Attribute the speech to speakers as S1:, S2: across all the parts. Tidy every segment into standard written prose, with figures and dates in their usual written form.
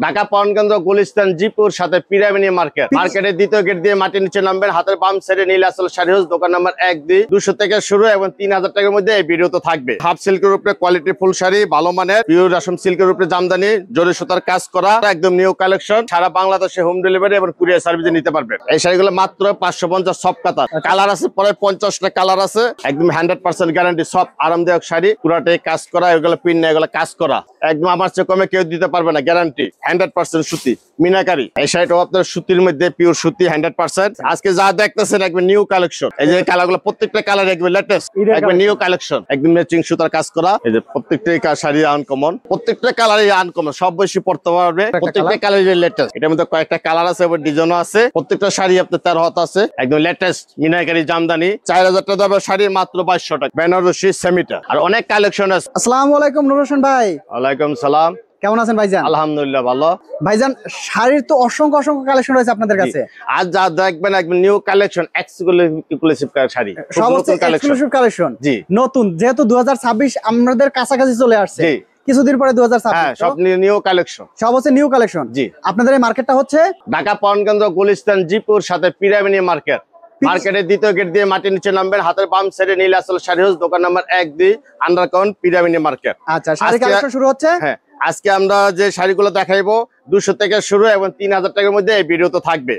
S1: ঢাকা পণকেন্দ্র গুলিস্তান জিপুর সাথে pyramid market. মার্কেটের দ্বিতীয় গেট দিয়ে মাটির নিচে নামবেন, হাতের বাম সাইডে নীল আসল শাড়ি হাউস, দোকান নাম্বার 1-2, 200 থেকে শুরু এবং 3000 টাকার মধ্যে এই ভিডিও তো থাকবে। হাফ সিল্কের উপরে কোয়ালিটি ফুল শাড়ি, ভালো মানের পিওর রেশম সিল্কের উপরে জামদানি, জরি সুতার কাজ করা, একদম নিউ কালেকশন। সারা বাংলাদেশে হোম ডেলিভারি এবং কুরিয়ার সার্ভিসে নিতে পারবেন। এই শাড়িগুলো মাত্র 550 সব কাতার। কালার আছে প্রায় 50টা কালার আছে, একদম 100% গ্যারান্টি। সব আরামদায়ক শাড়ি, পুরাটাই কাজ করা, এগুলো পিন না, এগুলো কাজ করা। একদম আমার চেয়ে কমে কেউ দিতে পারবে না, গ্যারান্টি 100% সুতি মিনাকারি। এই শাড়িটাও আপনার সুতির মধ্যে পিওর সুতি 100%। আজকে যা দেখতেছেন একবার নিউ কালেকশন। এই যে কালারগুলো প্রত্যেকটা কালার একবার লেটেস্ট, একবার নিউ কালেকশন, একদম ম্যাচিং সুতার কাজ করা। এই যে প্রত্যেকটা শাড়ি আনকমন, প্রত্যেকটা কালারই আনকমন, সব বেশি পড়তে পারবে। প্রত্যেকটা কালারই লেটেস্ট। এটার মধ্যে কয়েকটা কালার আছে এবং ডিজাইনও আছে। প্রত্যেকটা শাড়ি আপনার 13 হাত আছে, একদম লেটেস্ট মিনাকারি জামদানি। 4000 টাকা দামের শাড়ি মাত্র 2200 টাকা, বেনারসি সেমিটা। আর অনেক কালেকশন আছে।
S2: আসসালামু আলাইকুম নূর হোসেন ভাই।
S1: ওয়ালাইকুম সালাম।
S2: কেমন আছেন ভাইজান?
S1: আলহামদুলিল্লাহ ভালো।
S2: ভাইজান শাড়ির তো অসংখ্য কালেকশন রয়েছে আপনাদের কাছে।
S1: আজ যা দেখবেন একদম নিউ কালেকশন, এক্সক্লুসিভ শাড়ি,
S2: সব হচ্ছে এক্সক্লুসিভ কালেকশন।
S1: জি,
S2: নতুন, যেহেতু 2026 আমাদের কাছাকাছি চলে আসছে। জি, কিছুদিন পরে 2026।
S1: হ্যাঁ, সব নিউ কালেকশন,
S2: সব হচ্ছে নিউ কালেকশন।
S1: জি,
S2: আপনাদের এই মার্কেটটা হচ্ছে
S1: ঢাকা পণকেন্দ্র গুলিস্তান জিপুর সাথে পিরামিড মার্কেট। মার্কেটের দ্বিতীয় গেট দিয়ে মাটির নিচে নামবেন, হাতের বাম সাইডে নীল আসল শাড়ি হাউস, দোকান নাম্বার 1-2, আন্ডারগ্রাউন্ড পিরামিড মার্কেট।
S2: আচ্ছা, শাড়ি কালেকশন শুরু হচ্ছে।
S1: হ্যাঁ, আজকে আমরা যে শাড়িগুলো দেখাইবো 200 থেকে শুরু এবং 3000 টাকার মধ্যে এই ভিডিও তো থাকবে।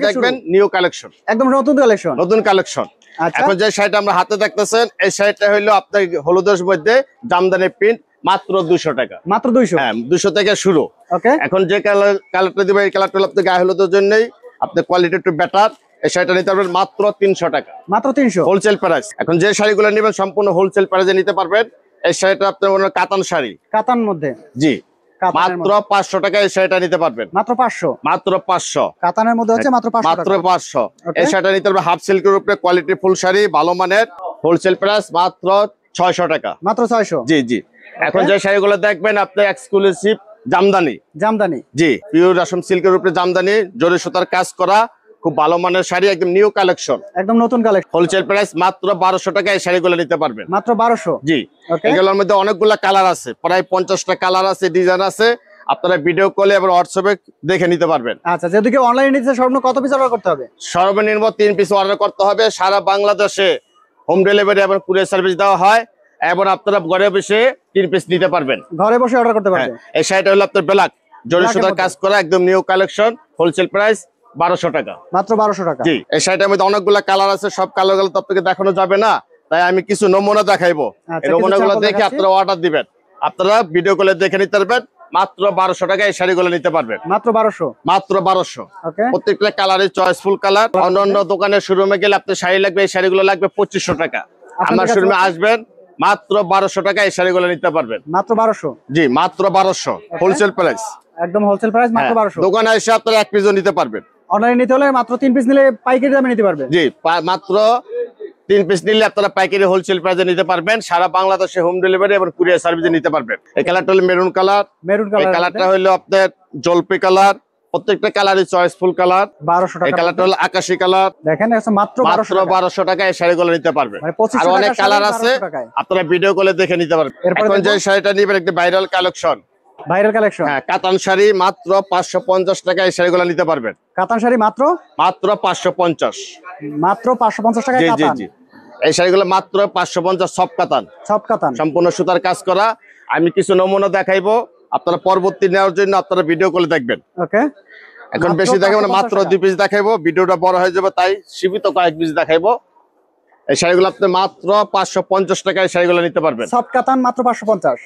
S1: দেখবেন নিউ কালেকশন,
S2: একদম নতুন কালেকশন,
S1: নতুন কালেকশন। এখন যে শাড়িটা আমরা হাতে দেখতেছেন, এই শাড়িটা হইলো আপনার হলুদের মধ্যে জামদানি প্রিন্ট, মাত্র 200 টাকা,
S2: মাত্র 200।
S1: হ্যাঁ, 200 থেকে শুরু।
S2: ওকে,
S1: এখন যে কালারটা দিবে, এই কালারটা হলো আপনার গায়ে হলুদের জন্যই, আপনার কোয়ালিটি একটু বেটার। এই শাড়িটা নিতে পারবেন মাত্র 300 টাকা,
S2: মাত্র 300
S1: হোলসেল প্রাইস। এখন যে শাড়িগুলো নেবেন সম্পূর্ণ হোলসেল প্রাইসে নিতে পারবেন। এই শাড়িটা আপনার কাতান শাড়ি,
S2: কাতান মধ্যে,
S1: জি, মাত্র 500 টাকা এই শাড়িটা নিতে পারবেন।
S2: মাত্র 500,
S1: মাত্র 500
S2: কাতানের মধ্যে হচ্ছে মাত্র 500,
S1: মাত্র 500। এই শাড়িটা নিতে পারবেন হাফ সিল্কের উপরে কোয়ালিটি ফুল শাড়ি, ভালো মানের, হোলসেল প্রাইস মাত্র 600 টাকা,
S2: মাত্র 600।
S1: জি জি। এখন যে শাড়িগুলো দেখবেন আপনার এক্সক্লুসিভ জামদানি,
S2: জামদানি,
S1: জি, পিওর রেশম সিল্কের উপরে জামদানি, জরি সুতার কাজ করা, খুব ভালো মানের শাড়ি, একদম নিউ কালেকশন,
S2: একদম নতুন কালেকশন।
S1: হোলসেল প্রাইস মাত্র 1200 টাকা এই শাড়িগুলো নিতে পারবেন,
S2: মাত্র 1200।
S1: জি, এগুলোর মধ্যে অনেকগুলো কালার আছে, প্রায় 50টা কালার আছে, ডিজাইন আছে। আপনারা ভিডিও কলে এবং হোয়াটসঅ্যাপে দেখে নিতে পারবেন।
S2: আচ্ছা, যদি কেউ অনলাইনে নিতে সর্বনিম্ন কত পিস অর্ডার করতে হবে?
S1: সর্বনিম্ন 3 পিস অর্ডার করতে হবে। সারা বাংলাদেশে হোম ডেলিভারি এবং কুরিয়ার সার্ভিস দেওয়া হয়, এবং আপনারা ঘরে বসে 3 পিস নিতে পারবেন,
S2: ঘরে বসে অর্ডার করতে পারবেন।
S1: এই শাড়িটা হলো আপনার ব্ল্যাক, জরি সুতার কাজ করা, একদম নিউ কালেকশন, হোলসেল প্রাইস 1200 টাকা,
S2: মাত্র 1200 টাকা।
S1: জি, এই শাড়িটার মধ্যে অনেকগুলো কালার আছে, সব কালারগুলো তো আপনাকে দেখানো যাবে না, তাই আমি কিছু নমুনা দেখাইবো। এই নমুনাগুলো দেখে আপনারা অর্ডার দিবেন, আপনারা ভিডিও কলে দেখে নিতে পারবেন। মাত্র 1200 টাকা এই শাড়িগুলো নিতে পারবেন,
S2: মাত্র 1200,
S1: মাত্র 1200। প্রত্যেকটা কালারের চয়েসফুল কালার। অন্যান্য দোকানের শোরুমে গেলে আপনার শাড়ি লাগবে, এই শাড়িগুলো লাগবে 2500 টাকা। আমার শোরুমে আসবেন, মাত্র 1200 টাকা এই শাড়িগুলো নিতে পারবেন,
S2: মাত্র 1200,
S1: জি, মাত্র 1200, হোলসেল প্রাইস,
S2: একদম হোলসেল প্রাইস, মাত্র 1200।
S1: দোকানে এসে আপনারা 1 পিসও নিতে পারবেন।
S2: অনলাইনে নিতে হলে মাত্র 3 পিস নিলে পাইকারি দামে নিতে পারবেন,
S1: জি, মাত্র 3 পিস নিলে আপনারা পাইকারি হোলসেল প্রাইসে নিতে পারবেন। সারা বাংলাদেশে হোম ডেলিভারি এবং কুরিয়ার সার্ভিসে নিতে পারবেন। এই কালারটা হলো মেরুন কালার,
S2: মেরুন কালার,
S1: এই কালারটা হলো আপনার জলপাই কালার, প্রত্যেকটা কালারই চয়েসফুল কালার।
S2: 1200 টাকা।
S1: এই কালারটা হলো আকাশী কালার,
S2: দেখেন মাত্র
S1: 1200 টাকা এই শাড়িগুলো নিতে পারবেন।
S2: আর
S1: অনেক কালার আছে, আপনারা ভিডিও কলে দেখে নিতে পারবেন। এখন যে শাড়িটা নিবেন একটা ভাইরাল কালেকশন,
S2: ভাইরাল কালেকশন,
S1: হ্যাঁ, কাতান শাড়ি, মাত্র 550 টাকা এই শাড়িগুলো নিতে পারবেন।
S2: কাতান শাড়ি মাত্র
S1: 550,
S2: মাত্র 550 টাকা
S1: জি জি
S2: কাতান।
S1: জি, এই শাড়িগুলো মাত্র 550, সব কাতান,
S2: সব কাতান,
S1: সম্পূর্ণ সুতার কাজ করা। আমি কিছু নমুনা দেখাইবো, আপনারা পরবর্তী নেওয়ার জন্য আপনারা ভিডিও কলে দেখবেন।
S2: ওকে,
S1: এখন বেশি দেখাবো না, মাত্র 2 পিস দেখাইবো, ভিডিওটা বড় হয়ে যাবে, তাই সীমিত কয়েক পিস দেখাইবো। এই শাড়িগুলো আপনি মাত্র 550 টাকায় শাড়িগুলো নিতে পারবেন,
S2: সব কাতান, মাত্র 550,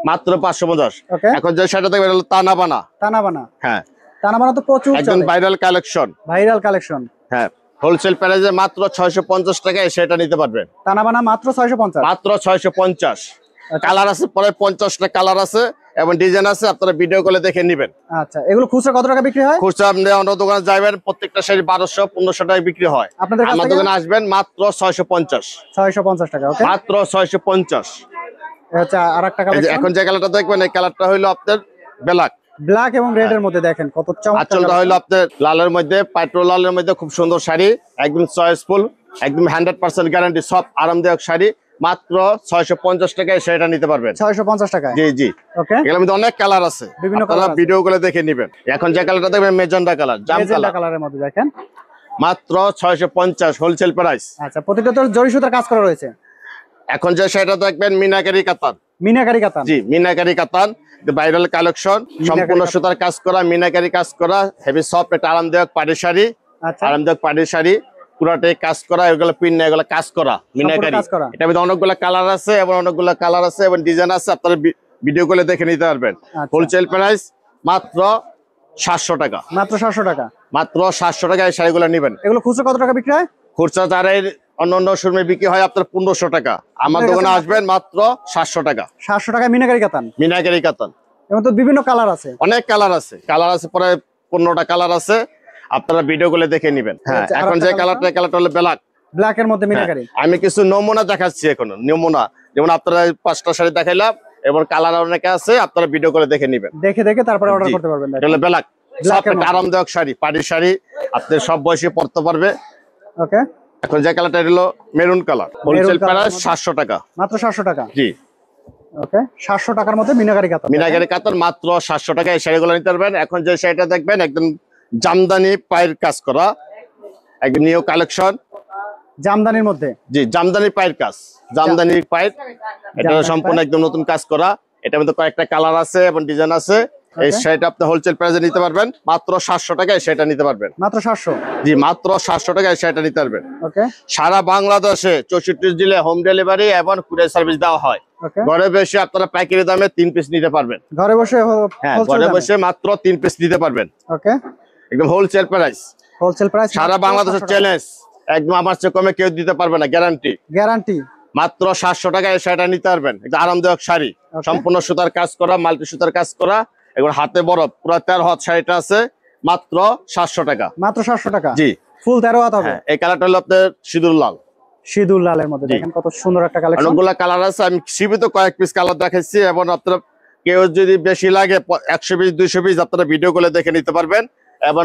S1: মাত্র 550।
S2: ওকে,
S1: এখন যে শাড়িটা দেখবেন হলো তানাবানা,
S2: তানাবানা,
S1: হ্যাঁ,
S2: তানাবানা তো প্রচুর
S1: একদম ভাইরাল কালেকশন,
S2: ভাইরাল কালেকশন,
S1: হ্যাঁ, হোলসেল প্রাইসে মাত্র 650 টাকায় সেটা নিতে পারবেন।
S2: তানাবানা মাত্র 650,
S1: মাত্র 650। কালার আছে প্রায় 50টা কালার আছে এবং ডিজাইন আছে, আপনারা ভিডিও কলে দেখে নেবেন।
S2: আচ্ছা, এগুলো খুচরা কত টাকা বিক্রি হয়?
S1: খুচরা আপনি অন্য দোকানে যাবেন, প্রত্যেকটা শাড়ি 1200-1500 টাকায় বিক্রি হয়। আমার দোকানে আসবেন মাত্র 650,
S2: 650 টাকা, ওকে,
S1: মাত্র 650।
S2: আচ্ছা, আরেকটা কালেকশন,
S1: এখন যে কালারটা দেখবেন, এই কালারটা হইলো আপনার ব্ল্যাক,
S2: ব্ল্যাক এবং রেড এর মধ্যে, দেখেন কত চমৎকার।
S1: আঁচলটা হইলো আপনার লালের মধ্যে, পেট্রোল লালের মধ্যে, খুব সুন্দর শাড়ি, একদম চয়েসফুল, একদম 100% গ্যারান্টি, সব আরামদায়ক শাড়ি, মাত্র 650 টাকায় শাড়িটা নিতে পারবেন।
S2: 650 টাকায়।
S1: জি জি।
S2: ওকে,
S1: এগুলোর মধ্যে অনেক কালার আছে,
S2: বিভিন্ন
S1: আপনারা
S2: কালার
S1: ভিডিও গুলো দেখে নেবেন। এখন যে কালারটা দেখবেন মেজেন্টা কালার, জাম
S2: মেজেন্টা
S1: কালার,
S2: কালারের মধ্যে দেখেন
S1: মাত্র 650 হোলসেল প্রাইস।
S2: আচ্ছা, প্রতিটা তো জরি সুতার কাজ করা রয়েছে।
S1: এখন যে শাড়িটা দেখবেন মিনাকারি কাতান।
S2: মিনাকারি কাতান।
S1: জি, মিনাকারি কাতান, ভাইরাল কালেকশন, সম্পূর্ণ
S2: কাতান।
S1: সুতার কাজ করা, মিনাকারি কাজ করা, হেভি সফট, একটা আরামদায়ক পাড়ি শাড়ি।
S2: আচ্ছা,
S1: আরামদায়ক পাড়ি শাড়ি পুরাটাই কাজ করা, এগুলো পিন না, এগুলো কাজ করা মিনাকারি।
S2: কাজ করা।
S1: এটা মধ্যে অনেকগুলো কালার আছে এবং অনেকগুলো কালার আছে এবং ডিজাইন আছে, আপনারা ভিডিও করে দেখে নিতে পারবেন।
S2: আচ্ছা।
S1: হোলসেল প্রাইস মাত্র 700 টাকা।
S2: মাত্র 700 টাকা।
S1: মাত্র 700 টাকায় এই শাড়িগুলো নেবেন।
S2: এগুলো খুচরা কত টাকা বিক্রি হয়?
S1: খুচরা যারা অন্য শোরুমে বিক্রি হয় আপনার 1500 টাকা, আমার দোকানে আসবেন মাত্র 700 টাকা।
S2: 700 টাকা মিনাকারি কাতান।
S1: মিনাকারি কাতান,
S2: এবং তো বিভিন্ন কালার আছে,
S1: অনেক কালার আছে, প্রায় 15টা কালার আছে, আপনারা ভিডিও গুলো দেখে নেবেন। হ্যাঁ,
S2: আচ্ছা,
S1: এখন যে কালারটা হলো ব্ল্যাক।
S2: ব্ল্যাক এর মধ্যে মিনাকারি।
S1: আমি কিছু নমুনা দেখাচ্ছি এখন, নমুনা, যেমন আপনারা 5টা শাড়ি দেখাইলাম এবং কালার অনেকে আছে, আপনারা ভিডিও করে দেখে নেবেন,
S2: দেখে দেখে তারপরে অর্ডার করতে পারবেন।
S1: এটা হলো ব্ল্যাক, আরামদায়ক শাড়ি, পাড়ি শাড়ি, আপনি সব বয়সে পরতে পারবে।
S2: ওকে,
S1: এখন যে কালারটা হলো মেরুন কালার, হোলসেল প্রাইস 700 টাকা।
S2: মাত্র 700 টাকা।
S1: জি,
S2: ওকে, 700 টাকার মধ্যে মিনাকারি কাতান।
S1: মিনাকারি কাতান মাত্র 700 টাকা এই শাড়িগুলো নিতে পারবেন। এখন যে শাড়িটা দেখবেন একদম জামদানি পায়ের কাজ করা, একদম নিউ কালেকশন,
S2: জামদানির মধ্যে।
S1: জি, জামদানি পায়ের কাজ, জামদানি পায়ের, এটা
S2: জামদানি
S1: সম্পূর্ণ একদম নতুন কাজ করা। এটার মধ্যে কয়েকটা কালার আছে এবং ডিজাইন আছে। এই শাড়িটা আপনি হোলসেল প্রাইসে নিতে পারবেন মাত্র 700 টাকায় সেটা নিতে পারবেন।
S2: মাত্র 700।
S1: জি, মাত্র 700 টাকায় সেটা নিতে পারবেন।
S2: ওকে,
S1: সারা বাংলাদেশে 64 জেলায় হোম ডেলিভারি এবং কুরিয়ার সার্ভিস দেওয়া হয়।
S2: ওকে,
S1: ঘরে বসে আপনারা পাইকারি দামে 3 পিস নিতে পারবেন।
S2: ঘরে বসে
S1: হ্যাঁ, ঘরে বসে মাত্র 3 পিস নিতে পারবেন।
S2: ওকে,
S1: একদম হোলসেল প্রাইস,
S2: হোলসেল প্রাইস,
S1: সারা বাংলাদেশের চ্যালেঞ্জ, একদম আমার চেয়ে কমে কেউ দিতে পারবে না, গ্যারান্টি।
S2: গ্যারান্টি।
S1: মাত্র 700 টাকায় শাড়িটা নিতে পারবেন। একটা আরামদায়ক শাড়ি, সম্পূর্ণ সুতার কাজ করা, মাল্টি সুতার কাজ করা, এবং হাতে বরফ, পুরো 13 হাত শাড়িটা আছে, মাত্র 700 টাকা।
S2: মাত্র 700 টাকা।
S1: জি,
S2: ফুল 13 হাত হবে।
S1: হ্যাঁ, এই কালারটা হলো আপনার সিঁদুর লাল।
S2: সিঁদুর লালের মধ্যে দেখেন কত সুন্দর একটা কালেকশন।
S1: অনেকগুলা কালার আছে, আমি সীমিত কয়েক পিস কালার দেখাচ্ছি, এবং আপনারা কেউ যদি বেশি লাগে 100 পিস 200 পিস আপনারা ভিডিও করে দেখে নিতে পারবেন এবং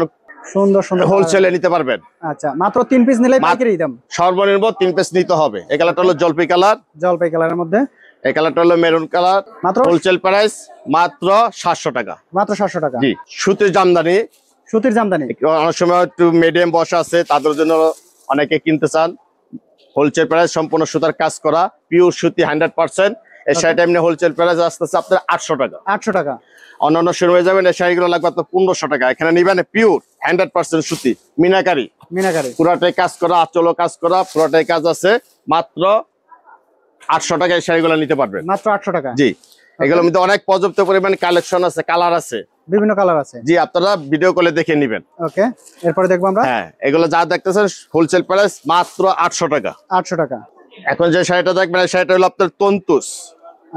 S2: সুন্দর সুন্দর
S1: হোলসেলে নিতে পারবেন।
S2: আচ্ছা, মাত্র 3 পিস নিলেই পাইকারি দাম।
S1: সর্বনিম্ন 3 পিস নিতে হবে। এই কালারটা হলো জলপাই কালার,
S2: জলপাই কালারের মধ্যে।
S1: এই কালারটা হলো মেরুন কালার,
S2: মাত্র
S1: হোলসেল প্রাইস মাত্র 700 টাকা।
S2: মাত্র 700 টাকা।
S1: জি, সুতির জামদানি,
S2: সুতির জামদানি।
S1: অনেক সময় একটু মিডিয়াম বসা আছে, তাদের জন্য অনেকে কিনতে চান। হোলসেল প্রাইস, সম্পূর্ণ সুতার কাজ করা, পিওর সুতি 100%। এই শাড়িটা এমনি হোলসেল প্রাইস আসতেছে আপনার 800 টাকা।
S2: 800 টাকা।
S1: অন্যান্য শোরুমে যাবেন এই শাড়িগুলো লাগবে আপনার 1500 টাকা। এখানে নিবেন পিওর 100% সুতি, মিনাকারি,
S2: মিনাকারি,
S1: পুরাটাই কাজ করা, আঁচলও কাজ করা, পুরাটাই কাজ আছে, মাত্র 800 টাকা এই শাড়িগুলো নিতে পারবেন।
S2: মাত্র 800 টাকা।
S1: জি, এগুলোর মধ্যে অনেক পর্যাপ্ত পরিমাণ কালেকশন আছে, কালার আছে,
S2: বিভিন্ন কালার আছে।
S1: জি, আপনারা ভিডিও কলে দেখে নেবেন।
S2: ওকে, এরপরে দেখবো আমরা।
S1: হ্যাঁ, এগুলো যা দেখতেছেন হোলসেল প্রাইস মাত্র 800 টাকা।
S2: 800 টাকা।
S1: এখন যে শাড়িটা দেখবেন এই শাড়িটা হলো আপনার তন্তুস।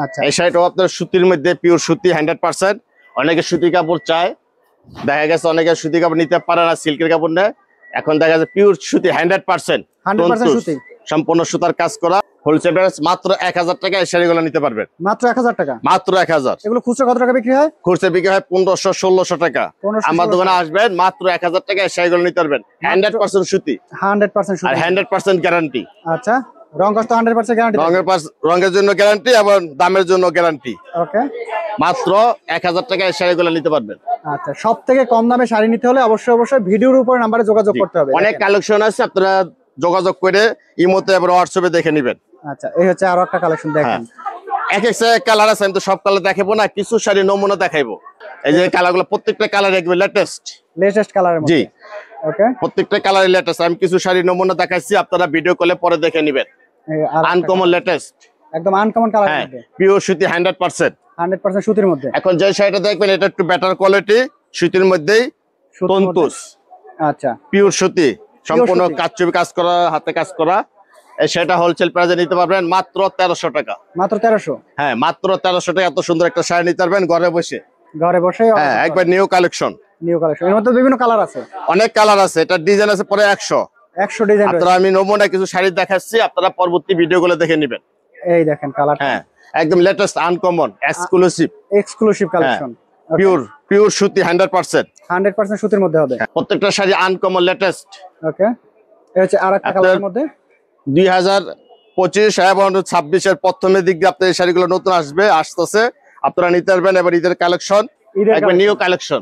S2: আচ্ছা,
S1: এই শাড়িটাও আপনার সুতির মধ্যে, পিওর সুতি 100%। অনেকে সুতি কাপড় চায়, দেখা গেছে অনেকে সুতি কাপড় নিতে পারে না, সিল্কের কাপড় নেয়। এখন দেখা যাচ্ছে পিওর সুতি 100%,
S2: 100% সুতি,
S1: সম্পূর্ণ সুতার কাজ করা, হোলসেল প্রাইস মাত্র 1000 টাকা এই শাড়িগুলো নিতে পারবেন।
S2: মাত্র 1000 টাকা।
S1: মাত্র 1000।
S2: এগুলো খুচরা কত টাকা বিক্রি হয়?
S1: খুচরা বিক্রি হয় 1500-1600 টাকা। আমার দোকানে আসবেন মাত্র 1000 টাকা এই শাড়িগুলো নিতে পারবেন। 100% সুতি,
S2: 100%
S1: আর
S2: সুতি,
S1: 100% গ্যারান্টি।
S2: আচ্ছা, রং কষ্ট 100% গ্যারান্টি।
S1: রঙের জন্য গ্যারান্টি এবং দামের জন্য গ্যারান্টি।
S2: ওকে,
S1: মাত্র 1000 টাকা এই শাড়িগুলো নিতে পারবেন।
S2: আচ্ছা, সব থেকে কম দামে শাড়ি নিতে হলে অবশ্যই অবশ্যই ভিডিওর উপর নাম্বারে যোগাযোগ করতে হবে।
S1: অনেক কালেকশন আছে, আপনারা যোগাযোগ করে ইমোতে এবং হোয়াটসঅ্যাপে দেখে নেবেন।
S2: আচ্ছা, এই হচ্ছে আরো একটা কালেকশন দেখেন।
S1: এক এক কালার আছে, আমি তো সব কালার দেখাবো না, কিছু শাড়ি নমুনা দেখাইবো। এই যে কালারগুলো প্রত্যেকটা কালার একবার লেটেস্ট,
S2: লেটেস্ট কালারের মধ্যে।
S1: জি,
S2: ওকে,
S1: প্রত্যেকটা কালার লেটেস্ট। আমি কিছু শাড়ি নমুনা দেখাচ্ছি, আপনারা ভিডিও কলে পরে দেখে নেবেন। আনকমন লেটেস্ট,
S2: একদম আনকমন কালার
S1: হ্যাঁ,
S2: মধ্যে,
S1: পিওর সুতি 100%।
S2: 100% সুতির মধ্যে।
S1: এখন যে শাড়িটা দেখবেন এটা একটু বেটার কোয়ালিটি, সুতির মধ্যেই, তন্তুস,
S2: আচ্ছা,
S1: পিওর সুতি, সম্পূর্ণ
S2: সুতি।
S1: কাজ করা, হাতে কাজ করা। সেটা হোলসেল প্রাইসে নিতে পারবেন মাত্র 1300 টাকা।
S2: মাত্র 1300।
S1: হ্যাঁ, মাত্র 1300 টাকা এত সুন্দর একটা শাড়ি নিতে পারবেন ঘরে বসে।
S2: ঘরে বসে,
S1: হ্যাঁ, একবার নিউ কালেকশন,
S2: নিউ কালেকশন। এর মধ্যে বিভিন্ন কালার আছে,
S1: অনেক কালার আছে, এটা ডিজাইন আছে পরে 100
S2: ডিজাইন।
S1: আপনারা, আমি নমুনা কিছু শাড়ি দেখাচ্ছি, আপনারা পরবর্তী ভিডিও গুলো দেখে নেবেন।
S2: এই দেখেন কালার,
S1: হ্যাঁ, একদম latest, uncommon, exclusive,
S2: exclusive collection.
S1: Pure সুতি 100%।
S2: 100% সুতির মধ্যে হবে।
S1: প্রত্যেকটা শাড়ি আনকমন লেটেস্ট।
S2: ওকে, এই হচ্ছে আরেকটা কালারের মধ্যে।
S1: 25 এবং 26 এর প্রথমের দিক দিয়ে আপনার এই শাড়িগুলো নতুন আসতেছে, আপনারা নিতে পারবেন। এবার ঈদের কালেকশন, একবার নিউ কালেকশন,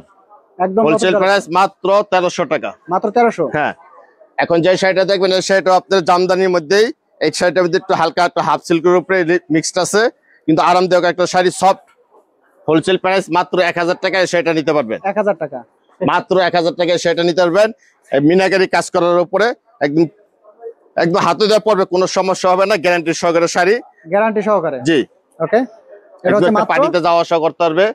S2: একদম
S1: হোলসেল প্রাইস মাত্র 1300 টাকা।
S2: মাত্র 1300।
S1: হ্যাঁ, এখন যে শাড়িটা দেখবেন এই শাড়িটা আপনার জামদানির মধ্যেই, এই শাড়িটার মধ্যে একটু হালকা একটা হাফ সিল্কের উপরে মিক্সড আছে, কিন্তু আরামদায়ক একটা শাড়ি, সফট। হোলসেল প্রাইস মাত্র 1000 টাকায় সেটা নিতে পারবেন।
S2: 1000 টাকা,
S1: মাত্র 1000 টাকায় সেটা নিতে পারবেন। মিনাকারি কাজ করার উপরে একদম একদম হাতে দেওয়া পড়বে, কোনো সমস্যা হবে না, গ্যারান্টি সহকারে শাড়ি,
S2: গ্যারান্টি সহকারে।
S1: জি,
S2: ওকে, এটা হচ্ছে মাত্র
S1: পার্টিতে যাওয়া আসা করতে পারবে।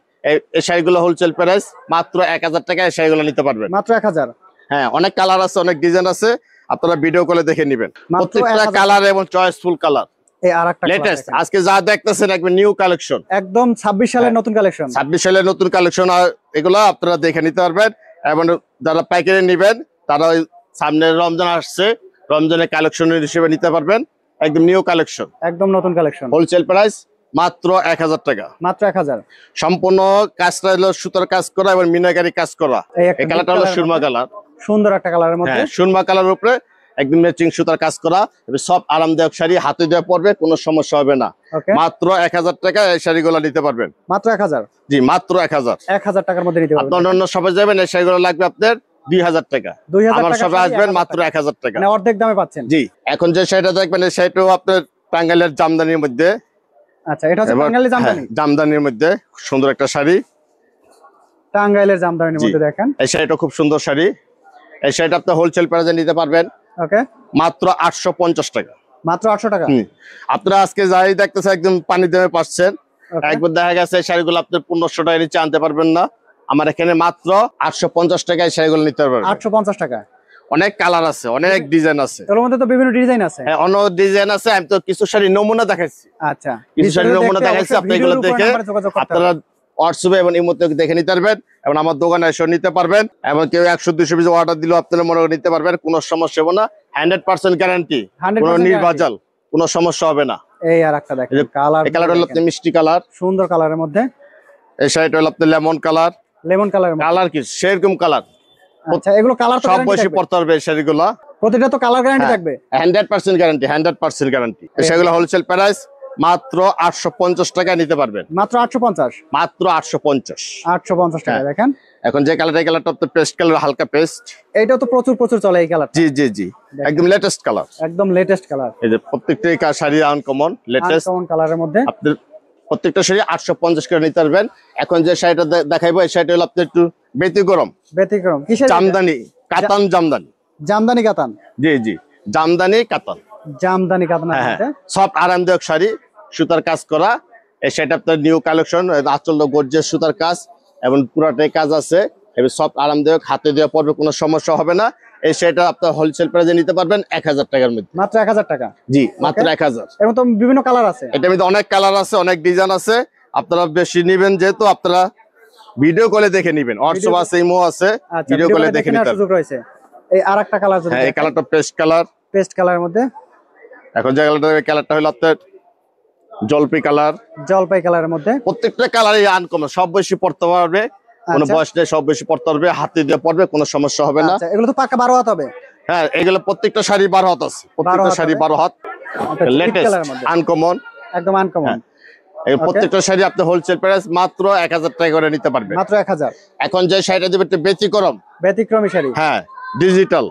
S1: এই শাড়িগুলো হোলসেল প্রাইস মাত্র 1000 টাকায় শাড়িগুলো নিতে পারবেন।
S2: মাত্র 1000।
S1: হ্যাঁ, অনেক কালার আছে, অনেক ডিজাইন আছে, আপনারা ভিডিও কলে দেখে নেবেন। প্রত্যেকটা কালার এবং চয়েসফুল কালার,
S2: এই আরেকটা
S1: লেটেস্ট আজকে যা দেখতেছেন একদম নিউ কালেকশন,
S2: একদম 26 সালের নতুন কালেকশন।
S1: 26 সালের নতুন কালেকশন, আর এগুলো আপনারা দেখে নিতে পারবেন। এবং যারা পাইকারি নেবেন তারা ওই সামনে রমজান আসছে, রমজানের কালেকশন হিসেবে নিতে পারবেন। একদম নিউ কালেকশন,
S2: একদম নতুন কালেকশন,
S1: হোলসেল প্রাইস মাত্র 1000 টাকা।
S2: মাত্র 1000।
S1: সম্পূর্ণ কাজটা হলো সুতার কাজ করা এবং মিনাকারি কাজ করা। এই কালারটা হলো সুরমা কালার,
S2: সুন্দর একটা কালারের মধ্যে।
S1: হ্যাঁ, সুরমা কালার উপরে একদম ম্যাচিং সুতার কাজ করা, সব আরামদায়ক শাড়ি, হাতে দেওয়া পড়বে, কোনো সমস্যা হবে না। মাত্র 1000 টাকা এই শাড়িগুলো নিতে পারবেন।
S2: মাত্র 1000।
S1: জি, মাত্র 1000।
S2: 1000 টাকার মধ্যে নিতে পারবেন।
S1: আপনার অন্য সবাই যাবেন, এই শাড়িগুলো লাগবে আপনার 2000 টাকা।
S2: 2000
S1: আমার
S2: টাকা
S1: সবাই আসবেন মাত্র 1000 টাকা,
S2: মানে অর্ধেক দামে পাচ্ছেন।
S1: জি। এখন যে শাড়িটা দেখবেন এই শাড়িটাও আপনার টাঙ্গাইলের জামদানির মধ্যে।
S2: আচ্ছা, এটা হচ্ছে টাঙ্গাইলের জামদানি।
S1: হ্যাঁ, জামদানির মধ্যে সুন্দর একটা শাড়ি,
S2: টাঙ্গাইলের জামদানির মধ্যে দেখেন।
S1: এই শাড়িটা খুব সুন্দর শাড়ি। এই শাড়িটা আপনি হোলসেল প্রাইসে নিতে পারবেন।
S2: ওকে,
S1: মাত্র 850 টাকা।
S2: মাত্র 800 টাকা।
S1: আপনারা আজকে যাই দেখতেছে একদম পানি দামে পাচ্ছেন। একবার দেখা গেছে শাড়িগুলো আপনি 1500 টাকা নিচে আনতে পারবেন না, আমার এখানে মাত্র 850 টাকায় শাড়িগুলো নিতে পারবেন।
S2: 850 টাকা।
S1: অনেক কালার আছে, অনেক ডিজাইন আছে,
S2: এর মধ্যে তো বিভিন্ন ডিজাইন আছে।
S1: হ্যাঁ, অন্য ডিজাইন আছে। আমি তো কিছু শাড়ি নমুনা দেখাচ্ছি।
S2: আচ্ছা,
S1: কিছু শাড়ি নমুনা দেখাচ্ছি, আপনি এগুলো দেখে আপনারা হোয়াটসঅ্যাপে এবং ইমোতে দেখে নিতে পারবেন, এবং আমার দোকানে এসে নিতে পারবেন। এবং কেউ 100-200 পিস অর্ডার দিলেও আপনারা মনে করে নিতে পারবেন, কোনো সমস্যা হবে না। 100% গ্যারান্টি, কোনো নির্ভেজাল, কোনো সমস্যা হবে না।
S2: এই আরেকটা দেখেন কালার,
S1: এই কালারটা হলো আপনার মিষ্টি কালার,
S2: সুন্দর কালারের মধ্যে।
S1: এই শাড়িটা হলো আপনার লেমন কালার।
S2: লেমন কালারের
S1: কালার কি সেরকম কালার।
S2: আচ্ছা, এগুলো কালার তো
S1: সব বয়সী পড়তে পারবে এই শাড়িগুলো,
S2: প্রতিটা তো কালার গ্যারান্টি থাকবে।
S1: 100% গ্যারান্টি, 100% গ্যারান্টি। সেগুলো হোলসেল প্রাইস মাত্র 850 টাকায় নিতে পারবেন।
S2: মাত্র 850।
S1: মাত্র 850।
S2: 850 টাকা। দেখেন
S1: এখন যে কালারটা, এই কালারটা তো পেস্ট কালার, হালকা পেস্ট।
S2: এইটা তো প্রচুর চলে এই কালার।
S1: জি জি জি, একদম লেটেস্ট কালার,
S2: একদম লেটেস্ট কালার।
S1: এই যে প্রত্যেকটা শাড়ি আনকমন লেটেস্ট,
S2: আনকমন কালারের মধ্যে
S1: আপনাদের প্রত্যেকটা শাড়ি 850 করে নিতে পারবেন। এখন যে শাড়িটা দেখাইবো এই শাড়িটা হলো আপনার একটু ব্যতিক্রম।
S2: ব্যতিক্রম কিসের?
S1: জামদানি কাতান, জামদানি।
S2: জামদানি কাতান।
S1: জি জি, জামদানি কাতান।
S2: জামদানি কাতান।
S1: সব আরামদায়ক শাড়ি, সুতার কাজ করা। এই শাড়িটা আপনার নিউ কালেকশন, আঁচল গর্জিয়াস সুতার কাজ এবং পুরাটাই কাজ আছে, এবং সব আরামদায়ক, হাতে দেওয়া পড়বে, কোনো সমস্যা হবে না। এই শাড়িটা আপনার হোলসেল প্রাইসে নিতে পারবেন 1000 টাকার মধ্যে।
S2: মাত্র 1000 টাকা।
S1: জি, মাত্র 1000।
S2: এর মধ্যে বিভিন্ন কালার আছে,
S1: এটার মধ্যে অনেক কালার আছে, অনেক ডিজাইন আছে। আপনারা বেশি নেবেন যেহেতু আপনারা ভিডিও কলে দেখে নেবেন, হোয়াটসঅ্যাপ আছে, ইমো আছে, ভিডিও কলে দেখে নিতে
S2: সুযোগ রয়েছে। এই আরেকটা কালার,
S1: হ্যাঁ, এই কালারটা পেস্ট কালার।
S2: পেস্ট কালারের মধ্যে
S1: এখন যে কালারটা হলো আপনার জলপাই কালার।
S2: জলপাই কালারের মধ্যে।
S1: প্রত্যেকটা কালারই আনকমন, সব বেশি পড়তে পারবে, কোনো বয়স নেই, সব বেশি পড়তে পারবে, হাতে দিয়ে পড়বে, কোনো সমস্যা হবে না।
S2: এগুলো তো পাকা 12 হাত হবে।
S1: হ্যাঁ, এগুলো প্রত্যেকটা শাড়ি 12 হাত আছে, প্রত্যেকটা শাড়ি 12 হাত, লেটেস্ট আনকমন,
S2: একদম আনকমন।
S1: এই প্রত্যেকটা শাড়ি আপনি হোলসেল প্রাইস মাত্র 1000 টাকা করে নিতে পারবেন।
S2: মাত্র 1000।
S1: এখন যে শাড়িটা দিবে একটু
S2: ব্যতিক্রমী শাড়ি।
S1: হ্যাঁ, ডিজিটাল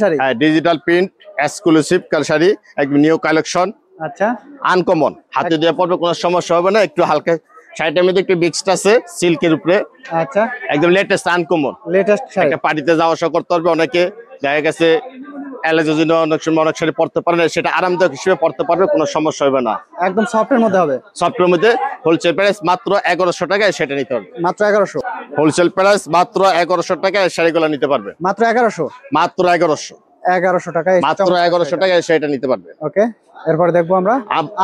S2: শাড়ি।
S1: হ্যাঁ, ডিজিটাল প্রিন্ট এক্সক্লুসিভ শাড়ি, একদম নিউ কালেকশন।
S2: আচ্ছা,
S1: আনকমন, হাতে দিয়ে পড়বে, কোনো সমস্যা হবে না। একটু হালকা শাড়িটার মধ্যে একটু মিক্সড আছে সিল্কের উপরে।
S2: আচ্ছা,
S1: একদম লেটেস্ট আনকমন,
S2: লেটেস্ট শাড়ি।
S1: একটা পার্টিতে যাওয়া আসা করতে পারবে, অনেকে দেখা গেছে অ্যালার্জির জন্য অনেক সময় অনেক শাড়ি পড়তে পারে না, সেটা আরামদায়ক হিসেবে পড়তে পারবে, কোনো সমস্যা হবে না।
S2: একদম সফটের মধ্যে হবে।
S1: সফটের মধ্যে হোলসেল প্রাইস মাত্র 1100 টাকায় সেটা নিতে পারবে।
S2: মাত্র 1100।
S1: হোলসেল প্রাইস মাত্র 1100 টাকায় শাড়িগুলো নিতে পারবে।
S2: মাত্র 1100।
S1: মাত্র 1100
S2: টাকায়,
S1: মাত্র 1100 টাকায় সেটা নিতে পারবে।
S2: ওকে, এরপরে দেখবো আমরা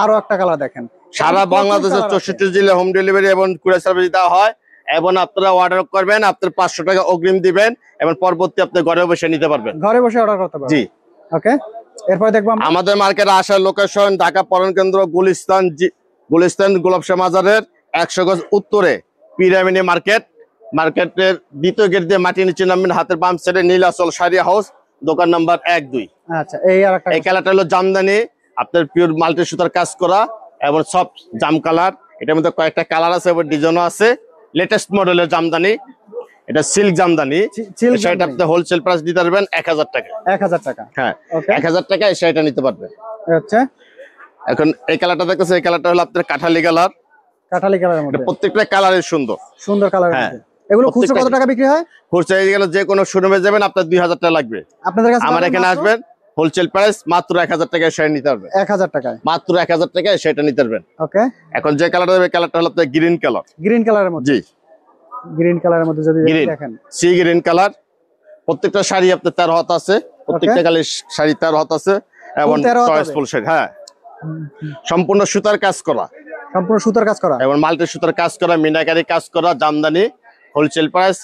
S2: আরো একটা কালার। দেখেন
S1: সারা বাংলাদেশের 64 জেলায় হোম ডেলিভারি এবং কুরিয়ার সার্ভিস দেওয়া হয়, এবং আপনারা অর্ডার করবেন, আপনার 500 টাকা অগ্রিম দিবেন, এবং পরবর্তী আপনি ঘরে বসে নিতে পারবেন,
S2: ঘরে বসে অর্ডার করতে পারবেন।
S1: জি।
S2: ওকে, এরপরে দেখবো
S1: আমাদের মার্কেটে আসার লোকেশন ঢাকা পরন কেন্দ্র, গুলিস্তান গোলাপশাহ মাজারের 100 গজ উত্তরে পিরামিডি মার্কেট। মার্কেটের দ্বিতীয় গেট দিয়ে মাটি নিচে নামবেন, হাতের বাম সাইডে নীলাচল শাড়ি হাউস, দোকান নাম্বার 1-2।
S2: আচ্ছা, এই আরেকটা,
S1: এই কালারটা হলো জামদানি, আপনার পিওর মাল্টি সুতার কাজ করা এবং সব জাম কালার, এটার মধ্যে কয়েকটা কালার আছে এবং ডিজাইনও আছে। লেটেস্ট মডেলের জামদানি, এটা সিল্ক জামদানি। সেটা আপনি হোলসেল প্রাইস দিতে পারবেন 1000 টাকা।
S2: 1000 টাকা,
S1: হ্যাঁ,
S2: ওকে।
S1: 1000 টাকায় সেটা নিতে পারবেন।
S2: আচ্ছা,
S1: এখন এই কালারটা দেখতেছেন, এই কালারটা হলো আপনার কাঠালি কালার।
S2: কাঠালি কালারের মধ্যে
S1: প্রত্যেকটা কালারের সুন্দর
S2: সুন্দর কালার।
S1: হ্যাঁ,
S2: এগুলো খুচরো কত
S1: প্রত্যেকটা
S2: টাকা বিক্রি হয়?
S1: খুচরা গেলে যে কোনো শোরুমে যাবেন আপনার 2000 টাকা লাগবে।
S2: আপনাদের কাছে
S1: আমার এখানে আসবেন, হোলসেল প্রাইস মাত্র 1000 টাকায় সেটা নিতে পারবেন।
S2: 1000 টাকায়,
S1: মাত্র 1000 টাকায় সেটা নিতে পারবেন।
S2: ওকে।
S1: এখন যে কালারটা দেবে, কালারটা হলো আপনার গ্রিন কালার।
S2: গ্রিন কালারের মধ্যে,
S1: জি,
S2: গ্রিন কালারের মধ্যে যদি
S1: গ্রিন
S2: দেখেন,
S1: সি গ্রিন কালার। প্রত্যেকটা শাড়ি আপনার 13 হাত আছে, প্রত্যেকটা কালার শাড়ি 13 হাত আছে এবং
S2: 13 হাত
S1: চয়েসফুল শাড়ি। হ্যাঁ, সম্পূর্ণ সুতার কাজ করা,
S2: সম্পূর্ণ সুতার কাজ করা
S1: এবং মাল্টি সুতার কাজ করা, মিনাকারি কাজ করা জামদানি। হোলসেল প্রাইস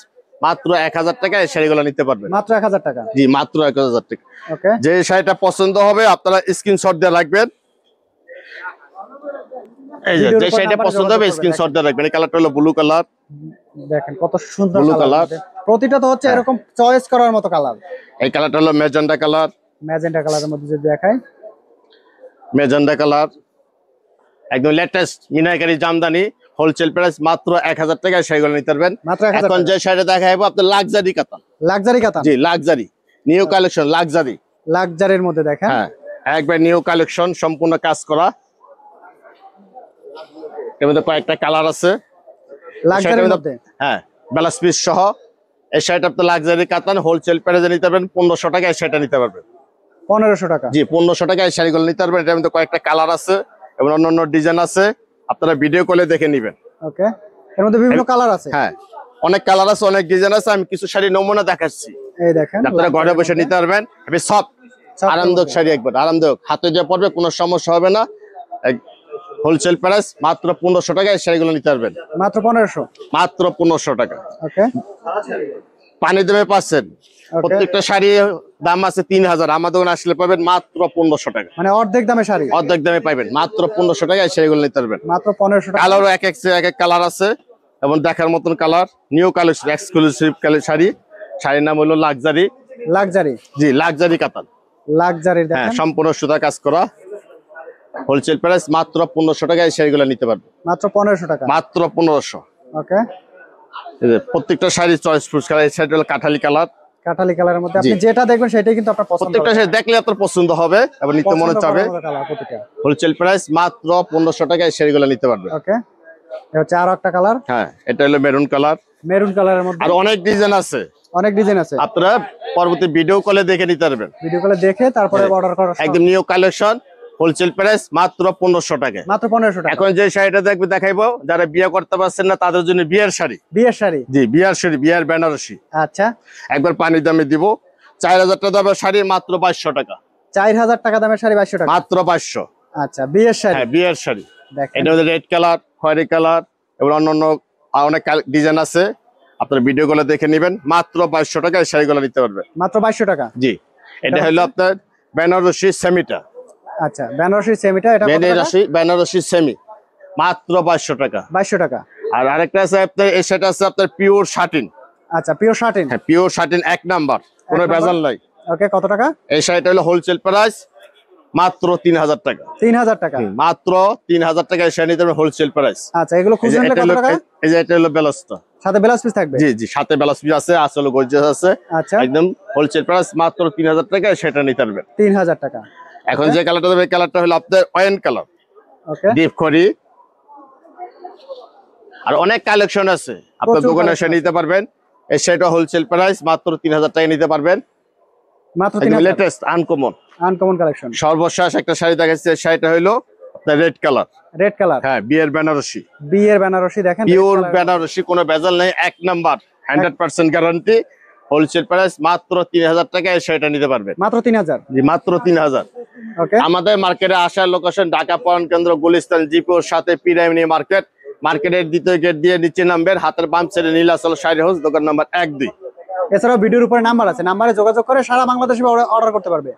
S1: মাত্র 1000 টাকায় শাড়িগুলো নিতে পারবেন।
S2: মাত্র 1000 টাকা,
S1: জি, মাত্র 1000 টাকা।
S2: ওকে।
S1: যে শাড়িটা পছন্দ হবে আপনারা স্ক্রিনশট দিয়ে রাখবেন। এই যে যে শাড়িটা পছন্দ হবে স্ক্রিনশট দিয়ে রাখবেন। এই কালারটা হলো ব্লু কালার।
S2: দেখেন কত সুন্দর
S1: ব্লু কালার।
S2: প্রতিটা তো হচ্ছে এরকম চয়েস করার মতো কালার।
S1: এই কালারটা হলো ম্যাজেন্ডা কালার।
S2: ম্যাজেন্টা কালারের মধ্যে যদি দেখাই,
S1: ম্যাজেন্ডা কালার একদম latest meenakari Jamdani. Wholesale price মাত্র 1000 টাকায় শাড়িগুলো নিতে পারবেন।
S2: মাত্র 1000
S1: এখন
S2: টাকা।
S1: যে শাড়িটা দেখাবো আপনার লাক্সারি কাতান।
S2: লাক্সারি কাতান,
S1: জি, লাক্সারি নিউ কালেকশন লাক্সারি।
S2: লাক্সারির মধ্যে দেখেন,
S1: হ্যাঁ, একবার নিউ কালেকশন, সম্পূর্ণ কাজ করা। এর মধ্যে কয়েকটা কালার আছে।
S2: লাক্সারির মধ্যে,
S1: হ্যাঁ, ব্লাউজ পিস সহ এই শাড়িটা আপনার লাক্সারি কাতান। হোলসেল প্রাইসে নিতে পারবেন 1500 টাকায় সেটা নিতে পারবেন।
S2: 1500 টাকা,
S1: জি, 1500 টাকায় শাড়িগুলো নিতে পারবেন। এটার মধ্যে কয়েকটা কালার আছে এবং অন্যান্য ডিজাইন আছে, আপনারা ভিডিও কলে দেখে নেবেন।
S2: ওকে। এর মধ্যে বিভিন্ন কালার আছে।
S1: হ্যাঁ, অনেক কালার আছে, অনেক ডিজাইন আছে। আমি কিছু শাড়ি নমুনা দেখাচ্ছি,
S2: এই দেখেন
S1: আপনারা ঘরে বসে নিতে পারবেন। সব
S2: সব
S1: আরামদায়ক শাড়ি, একবার আরামদায়ক, হাতে যে পড়বে কোনো সমস্যা হবে না। হোলসেল প্রাইস মাত্র 1500 টাকায় শাড়িগুলো নিতে পারবেন।
S2: মাত্র 1500,
S1: মাত্র 1500 টাকা।
S2: ওকে।
S1: পানি দামে পাচ্ছেন। প্রত্যেকটা শাড়ি দাম আছে 3000, আমাদের দোকানে আসলে পাবেন মাত্র 1500 টাকা।
S2: মানে অর্ধেক দামে শাড়ি,
S1: অর্ধেক দামে পাবেন, মাত্র 1500 টাকায় শাড়িগুলো নিতে পারবেন।
S2: মাত্র 1500 টাকা।
S1: কালারও এক এক কালার আছে এবং দেখার মতন colour. New collection, exclusive sari. শাড়ির নাম হলো লাক্সারি।
S2: লাক্সারি,
S1: জি, লাক্সারি কাতান।
S2: লাক্সারির
S1: হ্যাঁ,
S2: দেখেন,
S1: সম্পূর্ণ সুতা কাজ করা। হোলসেল প্রাইস মাত্র 1500 টাকায় শাড়িগুলো নিতে পারবেন।
S2: মাত্র 1500 টাকা,
S1: মাত্র 1500।
S2: ওকে।
S1: এই যে প্রত্যেকটা শাড়ি চয়েসফুল কালার। এই শাড়িটা হলো কাঠালি কালার।
S2: কাঠালি কালারের মধ্যে আপনি
S1: জি।
S2: যেটা দেখবেন সেটাই কিন্তু আপনার পছন্দ
S1: প্রত্যেকটা
S2: হবে।
S1: শাড়ি দেখলে আপনার পছন্দ হবে এবং নিতে মনে চাবে।
S2: কালার প্রতিটা,
S1: হোলসেল প্রাইস মাত্র 1500 টাকায় শাড়িগুলো নিতে পারবেন।
S2: ওকে। এটা হচ্ছে আরো একটা কালার,
S1: হ্যাঁ, এটা হলো মেরুন কালার।
S2: মেরুন কালারের মধ্যে
S1: আর অনেক ডিজাইন আছে,
S2: অনেক ডিজাইন আছে।
S1: আপনারা পরবর্তী ভিডিও কলে দেখে নিতে পারবেন।
S2: ভিডিও কলে দেখে তারপরে অর্ডার করা,
S1: একদম নিউ কালেকশন। হোলসেল প্রাইস মাত্র 1500 টাকায়।
S2: মাত্র 1500 টাকা।
S1: এখন যে শাড়িটা দেখবে দেখাইবো, যারা বিয়ে করতে পারছেন না তাদের জন্য বিয়ের শাড়ি।
S2: বিয়ের শাড়ি,
S1: জি, বিয়ের শাড়ি, বিয়ের বেনারসি।
S2: আচ্ছা।
S1: একবার পানির দামে দিব। 4000 টাকা দামের শাড়ি মাত্র 2200 টাকা।
S2: 4000 টাকা দামের শাড়ি 2200 টাকা,
S1: মাত্র 2200।
S2: আচ্ছা। বিয়ের শাড়ি,
S1: হ্যাঁ, বিয়ের শাড়ি।
S2: দেখেন
S1: এটা মধ্যে রেড কালার, খয়েরি কালার এবং অন্যান্য অনেক ডিজাইন আছে, আপনার ভিডিও গুলো দেখে নেবেন। মাত্র 2200 টাকায় শাড়িগুলো নিতে পারবেন।
S2: মাত্র 2200 টাকা।
S1: জি, এটা হলো আপনার বেনারসি সেমিটা।
S2: আচ্ছা, বেনারসি সেমিটা, এটা কত টাকা?
S1: বেনারসি সেমি মাত্র 2200 টাকা।
S2: 2200 টাকা।
S1: আর আরেকটা আছে আপনার, এই সেটা আছে আপনার পিওর শাটিন।
S2: আচ্ছা, পিওর শাটিন।
S1: হ্যাঁ, পিওর শাটিন 1 নাম্বার, কোনো
S2: নাম্বার?
S1: ভেজাল নাই।
S2: ওকে, কত টাকা?
S1: এই শাড়িটা হলো হোলসেল প্রাইস মাত্র 3000 টাকা।
S2: 3000 টাকা,
S1: মাত্র 3000 টাকা এই শাড়ি নিতে পারবেন হোলসেল প্রাইস।
S2: আচ্ছা। এগুলো খুচরা নিলে কত টাকা?
S1: এই যে এটা হলো ব্লাউজটা,
S2: সাথে ব্লাউজ পিস থাকবে?
S1: জি জি, সাথে ব্লাউজ পিস আছে, আসলে গর্জিয়াস আছে।
S2: আচ্ছা,
S1: একদম হোলসেল প্রাইস মাত্র 3000 টাকা সেটা নিতে পারবেন।
S2: 3000 টাকা।
S1: এখন যে কালারটা দেবে, কালারটা হলো আপনার ওয়াইন কালার,
S2: ওকে।
S1: ডিপ খড়ি। আর অনেক কালেকশন আছে, আপনার
S2: প্রচুর
S1: দোকানে এসে
S2: collection
S1: নিতে পারবেন। এই শাড়িটা হোলসেল প্রাইস মাত্র 3000 টাকা নিতে পারবেন।
S2: মাত্র 3000।
S1: Latest uncommon
S2: uncommon collection.
S1: সর্বশেষ একটা শাড়ি দেখাচ্ছি, শাড়িটা হলো আপনার রেড কালার।
S2: রেড কালার,
S1: হ্যাঁ, বিয়ের বেনারসি,
S2: বিয়ের বেনারসি। দেখেন
S1: পিওর বেনারসি, কোনো ভেজাল নেই, 1 নাম্বার, 100% গ্যারান্টি। হোলসেল প্রাইস মাত্র 3000 টাকায় সেটা নিতে পারবেন।
S2: মাত্র 3000।
S1: জি, মাত্র 3000।
S2: ওকে।
S1: আমাদের মার্কেটে আসার লোকেশন ঢাকা পড়ান কেন্দ্র, গুলিস্তান, জিপুর সাথে পিরামিনি মার্কেট। মার্কেটের দ্বিতীয় গেট দিয়ে নিচে নামবেন, হাতের বাম সাইডে নীলাচল শাড়ি হাউস, দোকান নাম্বার 1-2।
S2: এছাড়াও ভিডিওর উপরে নাম্বার আছে, নাম্বারে যোগাযোগ করে সারা বাংলাদেশে অর্ডার করতে পারবে।